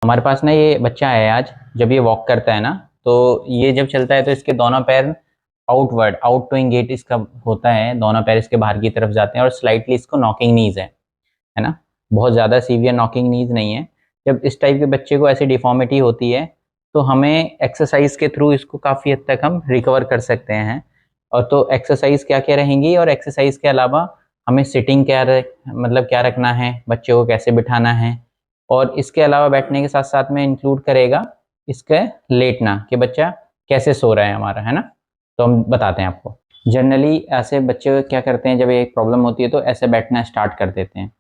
हमारे पास ना ये बच्चा है आज, जब ये वॉक करता है ना, तो ये जब चलता है तो इसके दोनों पैर आउटवर्ड, आउटगोइंग गेट इसका होता है, दोनों पैर इसके बाहर की तरफ जाते हैं और स्लाइटली इसको नॉकिंग नीज है ना। बहुत ज़्यादा सीवियर नॉकिंग नीज नहीं है। जब इस टाइप के बच्चे को ऐसी डिफॉर्मिटी होती है तो हमें एक्सरसाइज के थ्रू इसको काफ़ी हद तक हम रिकवर कर सकते हैं। और तो एक्सरसाइज क्या क्या रहेंगी, और एक्सरसाइज के अलावा हमें सिटिंग मतलब क्या रखना है, बच्चे को कैसे बिठाना है, और इसके अलावा बैठने के साथ साथ में इंक्लूड करेगा इसका लेटना, कि बच्चा कैसे सो रहा है हमारा, है ना। तो हम बताते हैं आपको। जनरली ऐसे बच्चे क्या करते हैं, जब एक प्रॉब्लम होती है तो ऐसे बैठना स्टार्ट कर देते हैं।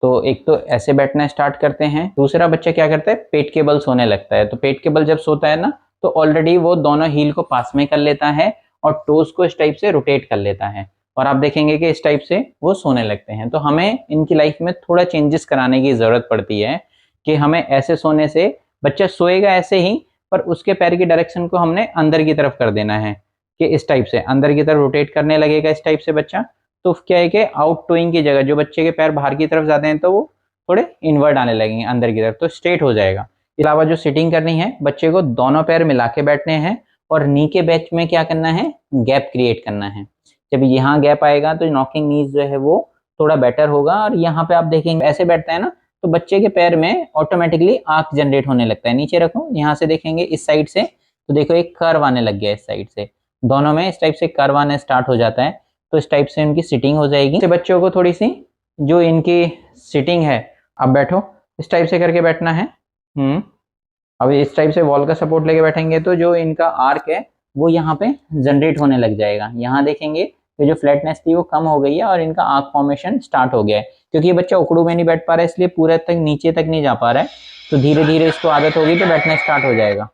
तो एक तो ऐसे बैठना स्टार्ट करते हैं, दूसरा बच्चा क्या करता है, पेट के बल सोने लगता है। तो पेट के बल जब सोता है ना, तो ऑलरेडी वो दोनों हील को पास में कर लेता है और टोज को इस टाइप से रोटेट कर लेता है, और आप देखेंगे कि इस टाइप से वो सोने लगते हैं। तो हमें इनकी लाइफ में थोड़ा चेंजेस कराने की जरूरत पड़ती है, कि हमें ऐसे सोने से बच्चा सोएगा ऐसे ही, पर उसके पैर की डायरेक्शन को हमने अंदर की तरफ कर देना है, कि इस टाइप से अंदर की तरफ रोटेट करने लगेगा इस टाइप से बच्चा। तो क्या है कि आउट टोइंग की जगह जो बच्चे के पैर बाहर की तरफ जाते हैं तो वो थोड़े इनवर्ड आने लगेंगे अंदर की तरफ, तो स्ट्रेट हो जाएगा। इसके अलावा जो सिटिंग करनी है, बच्चे को दोनों पैर मिला के बैठने हैं और नी के बीच में क्या करना है, गैप क्रिएट करना है। जब यहाँ गैप आएगा तो नॉकिंग नीज जो है वो थोड़ा बेटर होगा। और यहाँ पे आप देखेंगे ऐसे बैठता है ना, तो बच्चे के पैर में ऑटोमेटिकली आर्क जनरेट होने लगता है। नीचे रखो, यहाँ से देखेंगे इस साइड से, तो देखो एक कर्व आने लग गया इस साइड से, दोनों में इस टाइप से कर्व आने स्टार्ट हो जाता है। तो इस टाइप से उनकी सिटिंग हो जाएगी। तो बच्चों को थोड़ी सी जो इनकी सिटिंग है, अब बैठो इस टाइप से करके बैठना है। अब इस टाइप से वॉल का सपोर्ट लेके बैठेंगे तो जो इनका आर्क है वो यहाँ पे जनरेट होने लग जाएगा। यहाँ देखेंगे कि जो फ्लैटनेस थी वो कम हो गई है और इनका आर्क फॉर्मेशन स्टार्ट हो गया है। क्योंकि ये बच्चा उकड़ू में नहीं बैठ पा रहा है, इसलिए पूरे तक नीचे तक नहीं जा पा रहा है। तो धीरे धीरे इसको आदत होगी तो बैठना स्टार्ट हो जाएगा।